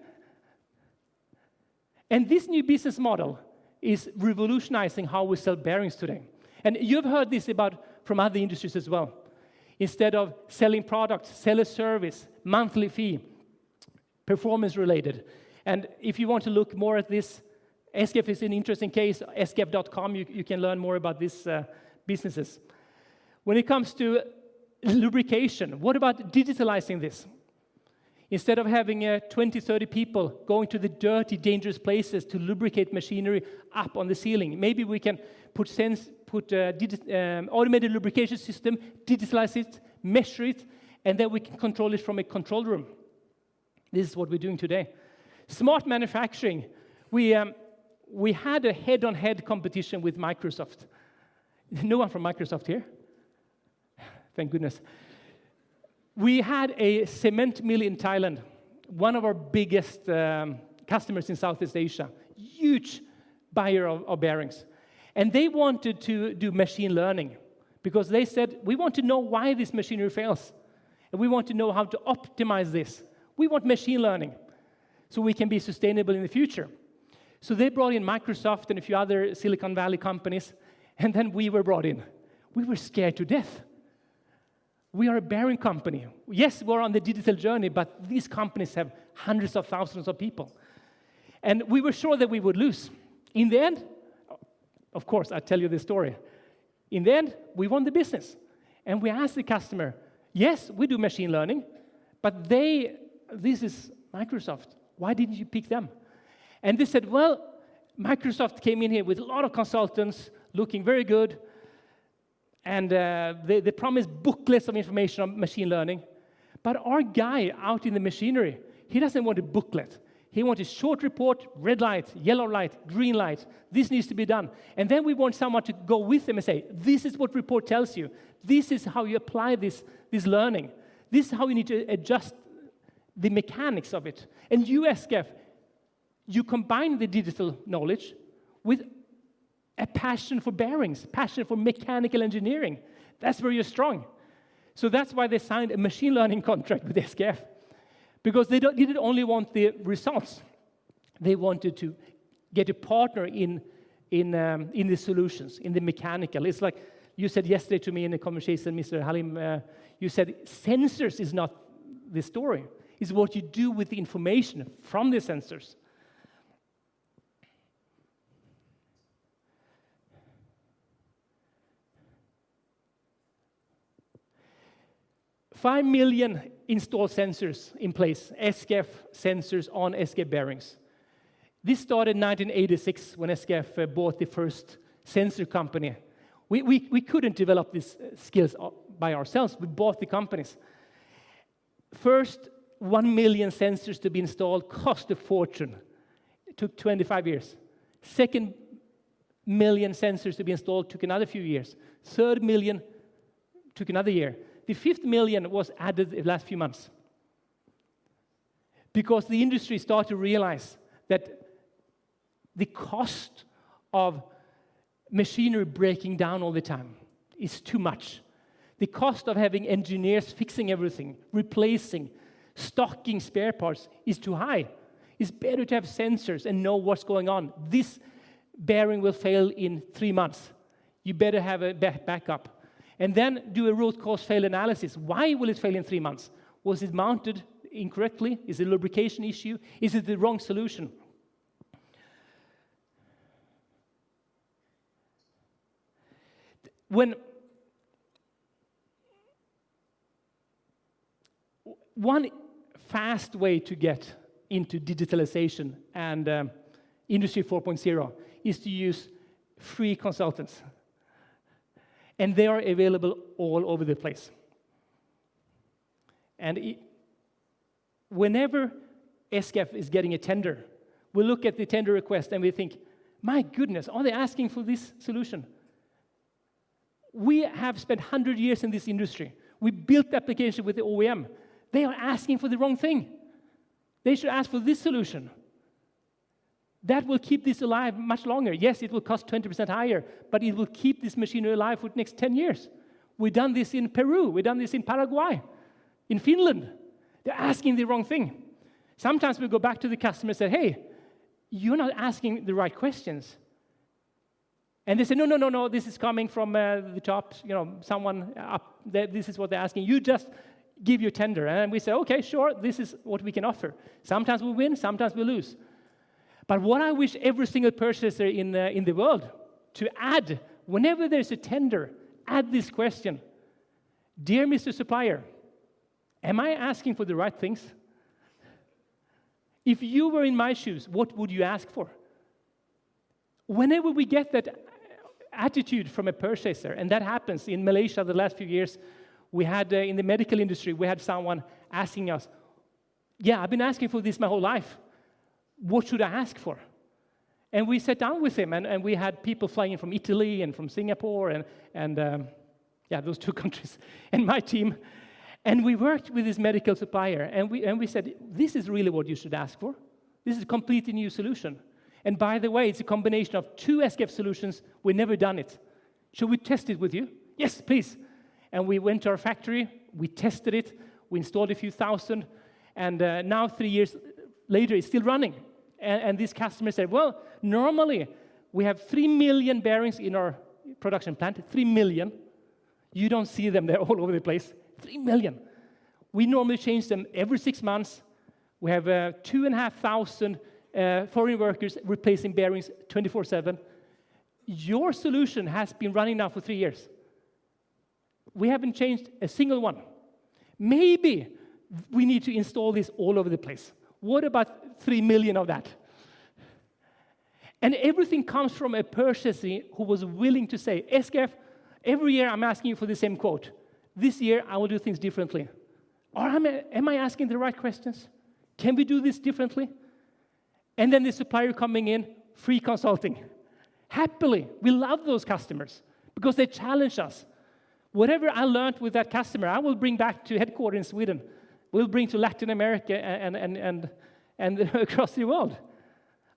And this new business model is revolutionizing how we sell bearings today. And you've heard this from other industries as well. Instead of selling products, sell a service, monthly fee, performance related. And if you want to look more at this, SKF is an interesting case. skf.com, you can learn more about these businesses. When it comes to lubrication, what about digitalizing this? Instead of having 20, 30 people going to the dirty, dangerous places to lubricate machinery up on the ceiling, maybe we can put automated lubrication system, digitalize it, measure it, and then we can control it from a control room. This is what we're doing today. Smart manufacturing. We had a head-on-head competition with Microsoft. No one from Microsoft here? Thank goodness. We had a cement mill in Thailand, one of our biggest customers in Southeast Asia, huge buyer of bearings. And they wanted to do machine learning because they said, we want to know why this machinery fails. And we want to know how to optimize this. We want machine learning so we can be sustainable in the future. So they brought in Microsoft and a few other Silicon Valley companies, and then we were brought in. We were scared to death. We are a bearing company. Yes, we're on the digital journey, but these companies have hundreds of thousands of people. And we were sure that we would lose. In the end, of course, I'll tell you the story. In the end, we won the business. And we asked the customer, yes, we do machine learning, but this is Microsoft. Why didn't you pick them? And they said, well, Microsoft came in here with a lot of consultants, looking very good, and they promised booklets of information on machine learning. But our guy out in the machinery, he doesn't want a booklet. He wants a short report, red light, yellow light, green light. This needs to be done. And then we want someone to go with them and say, this is what report tells you. This is how you apply this learning. This is how you need to adjust the mechanics of it. And you, SKF, you combine the digital knowledge with a passion for bearings, passion for mechanical engineering. That's where you're strong. So that's why they signed a machine learning contract with SKF. Because they didn't only want the results. They wanted to get a partner in the solutions, in the mechanical. It's like you said yesterday to me in a conversation, Mr. Halim, you said sensors is not the story. It's what you do with the information from the sensors. $5 million installed sensors in place, SKF sensors on SKF bearings. This started in 1986 when SKF bought the first sensor company. We couldn't develop these skills by ourselves. We bought the companies. First, 1 million sensors to be installed cost a fortune. It took 25 years. Second million sensors to be installed took another few years. Third million took another year. The 5th million was added the last few months. Because the industry started to realize that the cost of machinery breaking down all the time is too much. The cost of having engineers fixing everything, replacing, stocking spare parts is too high. It's better to have sensors and know what's going on. This bearing will fail in 3 months. You better have a backup. And then do a root cause fail analysis. Why will it fail in 3 months? Was it mounted incorrectly? Is it a lubrication issue? Is it the wrong solution? One fast way to get into digitalization and Industry 4.0 is to use free consultants. And they are available all over the place. And whenever SKF is getting a tender, we look at the tender request and we think, my goodness, are they asking for this solution? We have spent 100 years in this industry. We built the application with the OEM. They are asking for the wrong thing. They should ask for this solution. That will keep this alive much longer. Yes, it will cost 20% higher, but it will keep this machinery alive for the next 10 years. We've done this in Peru. We've done this in Paraguay, in Finland. They're asking the wrong thing. Sometimes we go back to the customer and say, hey, you're not asking the right questions. And they say, no, this is coming from the top, someone up there, this is what they're asking. You just give your tender. And we say, okay, sure, this is what we can offer. Sometimes we win, sometimes we lose. But what I wish every single purchaser in the world to add, whenever there's a tender, add this question. Dear Mr. Supplier, am I asking for the right things? If you were in my shoes, what would you ask for? Whenever we get that attitude from a purchaser, and that happens in Malaysia the last few years, we had in the medical industry, we had someone asking us, yeah, I've been asking for this my whole life. What should I ask for? And we sat down with him, and we had people flying in from Italy and from Singapore and those two countries, and my team. And we worked with this medical supplier, and we said, this is really what you should ask for. This is a completely new solution. And by the way, it's a combination of 2 SKF solutions. We've never done it. Should we test it with you? Yes, please. And we went to our factory, we tested it, we installed a few thousand, and now 3 years later, it's still running. And this customer said, well, normally we have 3 million bearings in our production plant, 3 million. You don't see them, they're all over the place. 3 million. We normally change them every 6 months. We have 2,500 foreign workers replacing bearings 24/7. Your solution has been running now for 3 years. We haven't changed a single one. Maybe we need to install this all over the place. What about 3 million of that? And everything comes from a purchaser who was willing to say, SKF, every year I'm asking you for the same quote. This year I will do things differently. Or am I asking the right questions? Can we do this differently? And then the supplier coming in, free consulting. Happily, we love those customers because they challenge us. Whatever I learned with that customer, I will bring back to headquarters in Sweden. We'll bring to Latin America and across the world.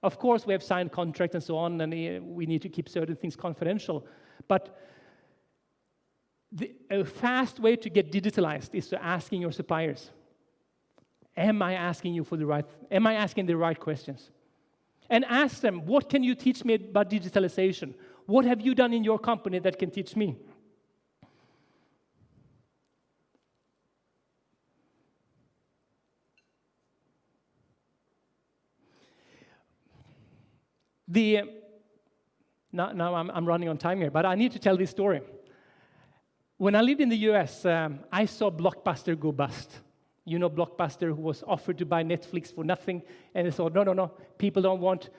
Of course, we have signed contracts and so on, and we need to keep certain things confidential. But a fast way to get digitalized is to asking your suppliers, am I asking the right questions? And ask them, what can you teach me about digitalization? What have you done in your company that can teach me? Now I'm running on time here, but I need to tell this story. When I lived in the US, I saw Blockbuster go bust. You know Blockbuster, who was offered to buy Netflix for nothing, and they thought, no, people don't want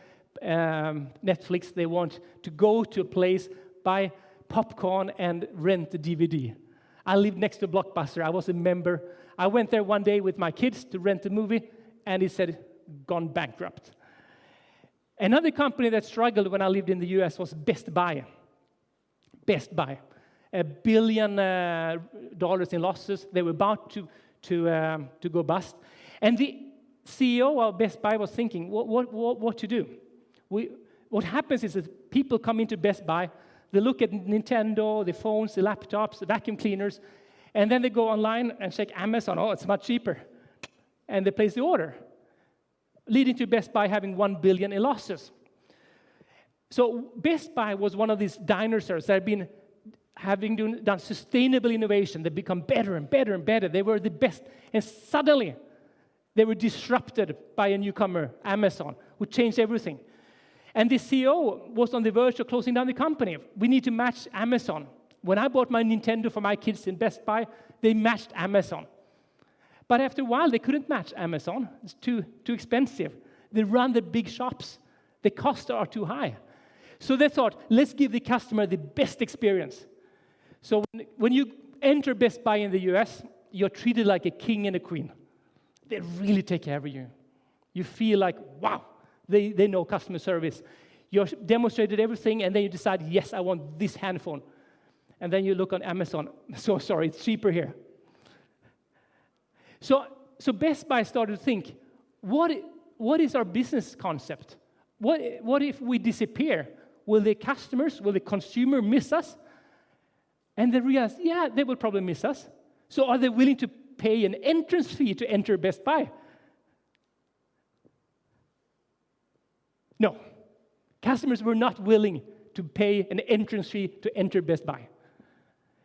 Netflix. They want to go to a place, buy popcorn, and rent the DVD. I lived next to Blockbuster. I was a member. I went there one day with my kids to rent the movie, and it said, gone bankrupt. Another company that struggled when I lived in the US was Best Buy. Best Buy. $1 billion in losses. They were about to go bust. And the CEO of Best Buy was thinking, what to do? What happens is that people come into Best Buy, they look at Nintendo, the phones, the laptops, the vacuum cleaners, and then they go online and check Amazon. Oh, it's much cheaper. And they place the order, leading to Best Buy having $1 billion in losses. So Best Buy was one of these dinosaurs that have been done sustainable innovation. They become better and better and better. They were the best. And suddenly, they were disrupted by a newcomer, Amazon, who changed everything. And the CEO was on the verge of closing down the company. We need to match Amazon. When I bought my Nintendo for my kids in Best Buy, they matched Amazon. But after a while, they couldn't match Amazon. It's too expensive. They run the big shops. The costs are too high. So they thought, let's give the customer the best experience. So when you enter Best Buy in the US, you're treated like a king and a queen. They really take care of you. You feel like, wow, they know customer service. You're demonstrated everything, and then you decide, yes, I want this handphone. And then you look on Amazon. So sorry, it's cheaper here. So Best Buy started to think, what is our business concept? What if we disappear? Will the customers, will the consumer miss us? And they realized, yeah, they will probably miss us. So are they willing to pay an entrance fee to enter Best Buy? No. Customers were not willing to pay an entrance fee to enter Best Buy.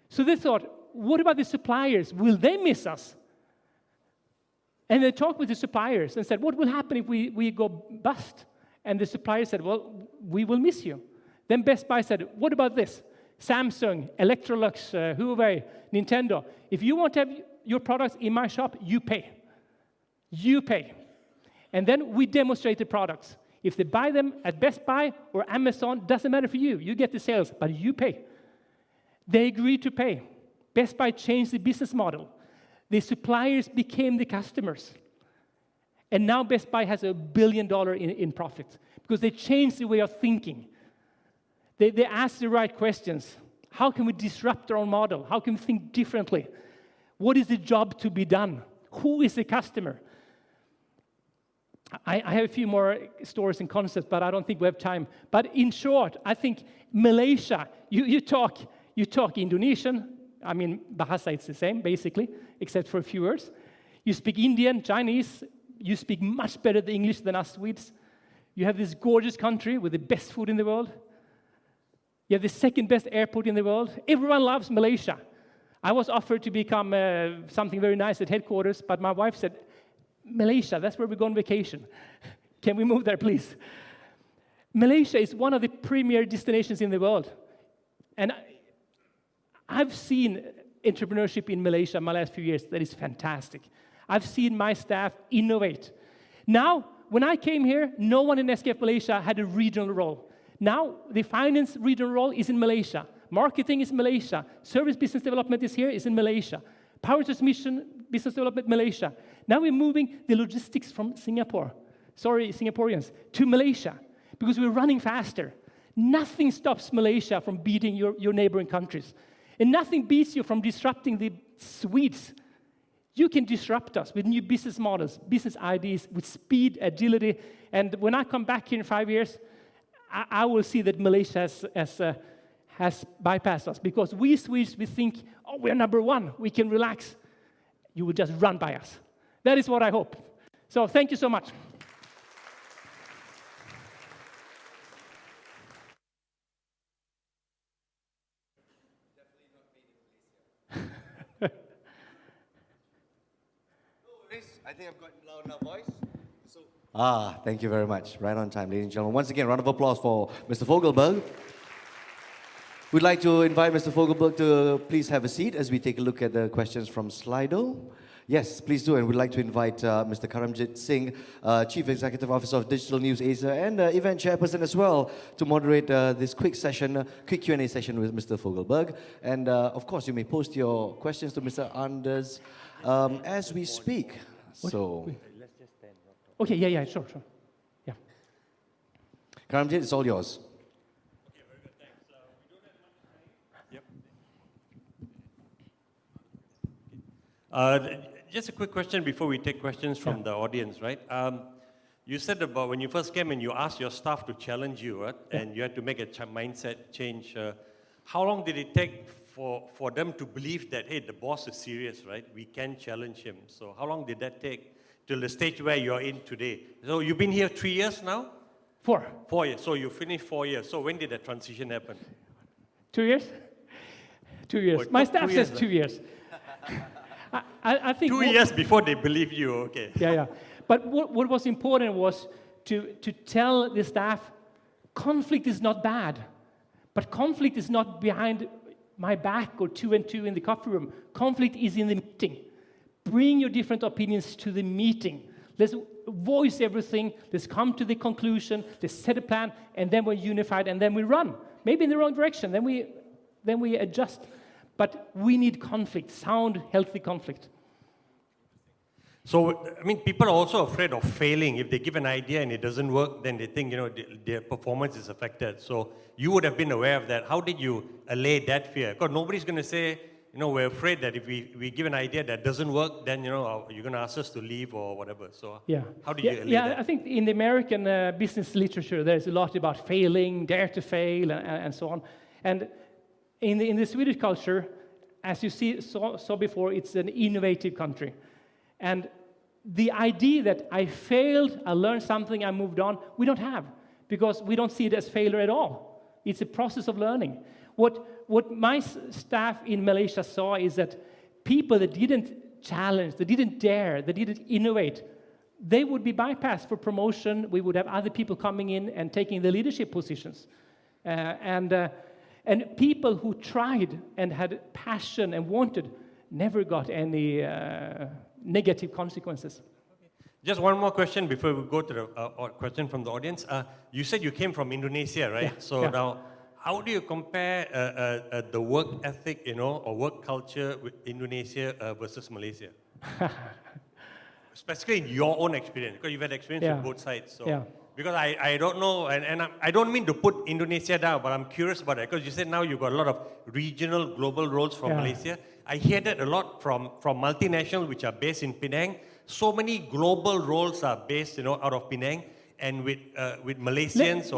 So they thought, what about the suppliers? Will they miss us? And they talked with the suppliers and said, what will happen if we go bust? And the suppliers said, well, we will miss you. Then Best Buy said, what about this? Samsung, Electrolux, Huawei, Nintendo. If you want to have your products in my shop, you pay. You pay. And then we demonstrate the products. If they buy them at Best Buy or Amazon, doesn't matter for you. You get the sales, but you pay. They agreed to pay. Best Buy changed the business model. The suppliers became the customers. And now Best Buy has $1 billion in profit because they changed the way of thinking. They asked the right questions. How can we disrupt our own model? How can we think differently? What is the job to be done? Who is the customer? I have a few more stories and concepts, but I don't think we have time. But in short, I think Malaysia, you talk Indonesian. I mean, Bahasa, it's the same, basically, except for a few words. You speak Indian, Chinese. You speak much better the English than us Swedes. You have this gorgeous country with the best food in the world. You have the second best airport in the world. Everyone loves Malaysia. I was offered to become something very nice at headquarters, but my wife said, Malaysia, that's where we go on vacation. Can we move there, please? Malaysia is one of the premier destinations in the world. And I've seen entrepreneurship in Malaysia in my last few years. That is fantastic. I've seen my staff innovate. Now, when I came here, no one in SKF Malaysia had a regional role. Now, the finance regional role is in Malaysia. Marketing is in Malaysia. Service business development is here, is in Malaysia. Power transmission business development, Malaysia. Now we're moving the logistics from Singapore, sorry, Singaporeans, to Malaysia, because we're running faster. Nothing stops Malaysia from beating your neighboring countries. And nothing beats you from disrupting the Swedes. You can disrupt us with new business models, business ideas, with speed, agility. And when I come back here in 5 years, I will see that Malaysia has bypassed us. Because we Swedes, we think, oh, we're number one, we can relax. You will just run by us. That is what I hope. So thank you so much. I think I've got loud enough voice. Thank you very much. Right on time, ladies and gentlemen. Once again, round of applause for Mr. Fogelberg. We'd like to invite Mr. Fogelberg to please have a seat as we take a look at the questions from Slido. Yes, please do. And we'd like to invite Mr. Karamjit Singh, Chief Executive Officer of Digital News Asia and event chairperson as well, to moderate this quick Q&A session with Mr. Fogelberg. And of course, you may post your questions to Mr. Anders as we speak. So, okay, yeah, sure. Yeah. Karamjit, it's all yours. Okay, very good, thanks. We don't have much time. Yep. Just a quick question before we take questions from the audience, right? You said about when you first came and you asked your staff to challenge you, right? And you had to make a mindset change. How long did it take for them to believe that, hey, the boss is serious, right? We can challenge him. So how long did that take till the stage where you're in today? So you've been here 3 years now? 4. 4 years. So you finished 4 years. So when did that transition happen? 2 years? 2 years. What, My staff 2 years, says 2 years. I think 2 years before they believe you, okay. Yeah. But what was important was to tell the staff, conflict is not bad, but conflict is not behind my back or 2 and 2 in the coffee room. Conflict is in the meeting. Bring your different opinions to the meeting. Let's voice everything. Let's come to the conclusion. Let's set a plan, and then we're unified, and then we run. Maybe in the wrong direction. Then we adjust. But we need conflict, sound, healthy conflict. So, I mean, people are also afraid of failing. If they give an idea and it doesn't work, then they think, their performance is affected. So you would have been aware of that. How did you allay that fear? Because nobody's going to say, we're afraid that if we give an idea that doesn't work, then, you're going to ask us to leave or whatever. So how did you allay that? I think in the American business literature, there's a lot about failing, dare to fail, and so on. And in the Swedish culture, as you saw before, it's an innovative country. And the idea that I failed, I learned something, I moved on, we don't have, because we don't see it as failure at all. It's a process of learning. What my staff in Malaysia saw is that people that didn't challenge, that didn't dare, that didn't innovate, they would be bypassed for promotion. We would have other people coming in and taking the leadership positions. And people who tried and had passion and wanted never got any negative consequences. Just one more question before we go to the question from the audience. You said you came from Indonesia, right? Now, how do you compare the work ethic, or work culture with Indonesia versus Malaysia? Especially in your own experience, because you've had experience on both sides. So, because I don't know, and I don't mean to put Indonesia down, but I'm curious about it, because you said now you've got a lot of regional, global roles from Malaysia. I hear that a lot from multinationals which are based in Penang. so many global roles are based, out of Penang, and with Malaysians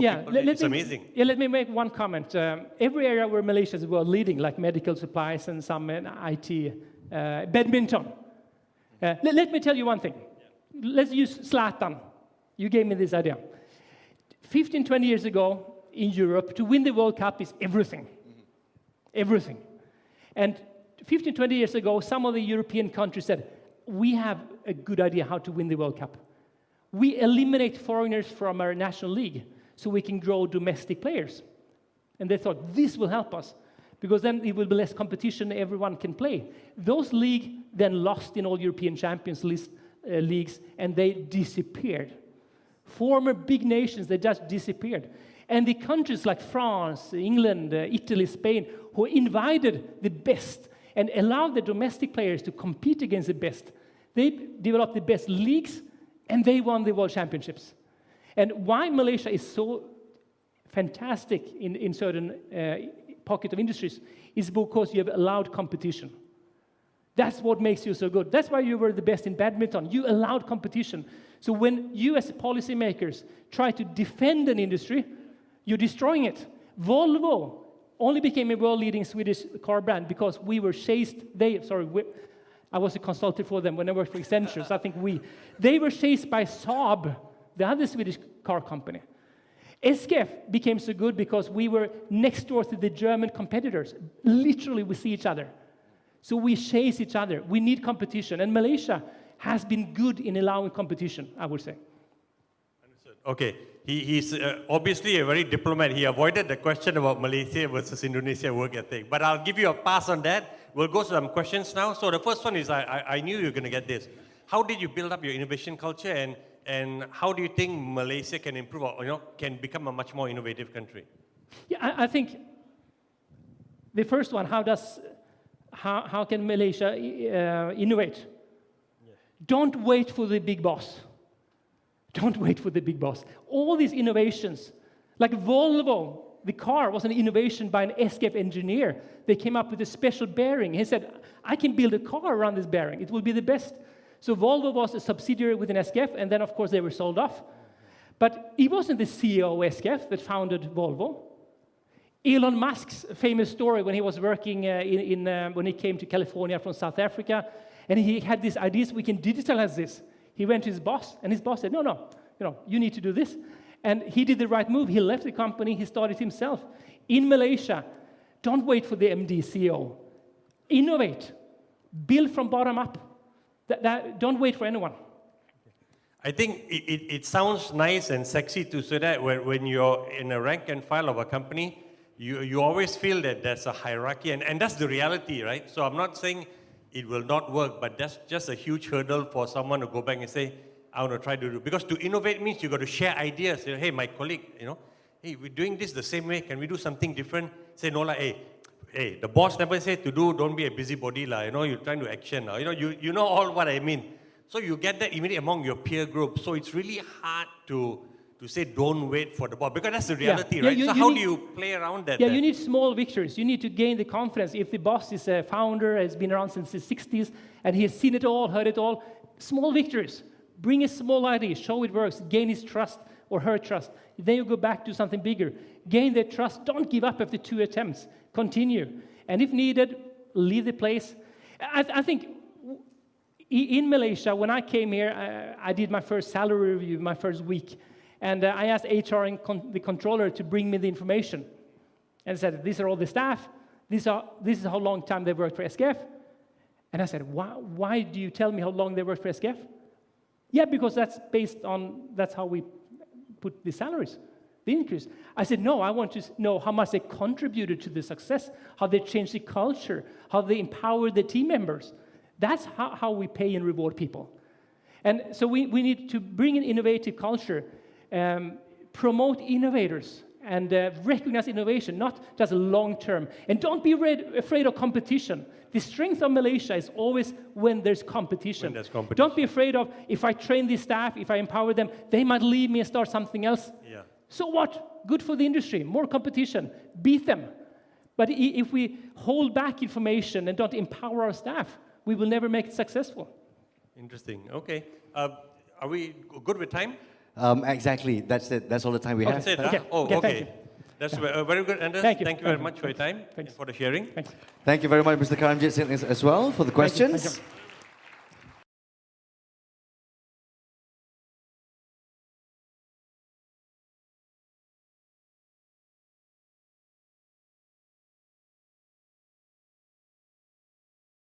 it's amazing. Let me make one comment. Every area where Malaysia is world leading, like medical supplies and some IT, badminton. Let me tell you one thing. Let's use Zlatan. You gave me this idea. 15, 20 years ago in Europe, to win the World Cup is everything. Everything. And 15, 20 years ago, some of the European countries said, we have a good idea how to win the World Cup. We eliminate foreigners from our national league so we can grow domestic players. And they thought, this will help us, because then it will be less competition, everyone can play. Those leagues then lost in all European Champions leagues, and they disappeared. Former big nations, they just disappeared. And the countries like France, England, Italy, Spain, who invited the best and allowed the domestic players to compete against the best, they developed the best leagues, and they won the World Championships. And why Malaysia is so fantastic in certain pocket of industries is because you have allowed competition. That's what makes you so good. That's why you were the best in badminton. You allowed competition. So when you as policymakers try to defend an industry, you're destroying it. Volvo only became a world-leading Swedish car brand because we were chased. I was a consultant for them when I worked for Accenture, so I think they were chased by SSAB, the other Swedish car company. SKF became so good because we were next door to the German competitors. Literally, we see each other. So we chase each other. We need competition. And Malaysia has been good in allowing competition, I would say. Understood. Okay. He's obviously a very diplomat. He avoided the question about Malaysia versus Indonesia work ethic. But I'll give you a pass on that. We'll go to some questions now. So the first one is, I knew you were going to get this. How did you build up your innovation culture, and how do you think Malaysia can improve, or can become a much more innovative country? Yeah, I think the first one, how can Malaysia innovate? Yes. Don't wait for the big boss. Don't wait for the big boss. All these innovations, like Volvo, the car was an innovation by an SKF engineer. They came up with a special bearing. He said, I can build a car around this bearing. It will be the best. So Volvo was a subsidiary within SKF, and then, of course, they were sold off. But it wasn't the CEO of SKF that founded Volvo. Elon Musk's famous story when he was working when he came to California from South Africa, and he had these ideas, we can digitalize this. He went to his boss, and his boss said, no, you need to do this. And he did the right move. He left the company. He started himself. In Malaysia, don't wait for the MD CEO. Innovate. Build from bottom up. Don't wait for anyone. I think it sounds nice and sexy to say that when you're in a rank and file of a company, you always feel that there's a hierarchy, and that's the reality, right? So I'm not saying it will not work, but that's just a huge hurdle for someone to go back and say, I want to try to do. Because to innovate means you got to share ideas. Hey, my colleague, hey, we're doing this the same way. Can we do something different? Say, no, hey, the boss never said to do, don't be a busybody, you're trying to action. You know all what I mean. So you get that immediately among your peer group. So it's really hard to say don't wait for the boss, because that's the reality, right? So how do you play around that? Yeah, you need small victories. You need to gain the confidence. If the boss is a founder, has been around since the 60s, and he has seen it all, heard it all, small victories. Bring a small idea, show it works, gain his trust or her trust. Then you go back to something bigger. Gain their trust. Don't give up after 2 attempts. Continue. And if needed, leave the place. I think in Malaysia, when I came here, I did my first salary review, my first week. And I asked HR and the controller to bring me the information. And said, these are all the staff. This is how long time they worked for SKF. And I said, why do you tell me how long they worked for SKF? Yeah, because that's how we put the salaries, the increase. I said, no, I want to know how much they contributed to the success, how they changed the culture, how they empowered the team members. That's how we pay and reward people. And so we need to bring an innovative culture, promote innovators, and recognize innovation, not just long-term. And don't be afraid of competition. The strength of Malaysia is always when there's competition. Don't be afraid of, if I train the staff, if I empower them, they might leave me and start something else. Yeah. So what? Good for the industry. More competition. Beat them. But if we hold back information and don't empower our staff, we will never make it successful. Interesting. Okay. Are we good with time? Exactly. That's it. That's all the time we have. That's it. Okay. Huh? Oh, Okay, okay. thank you. That's very good, Anders. Thank you. Thank you very much for your time Thanks. and for the sharing. Thanks. Thank you very much, Mr. Karamjit, as well, for the Thank you. questions. Thank you.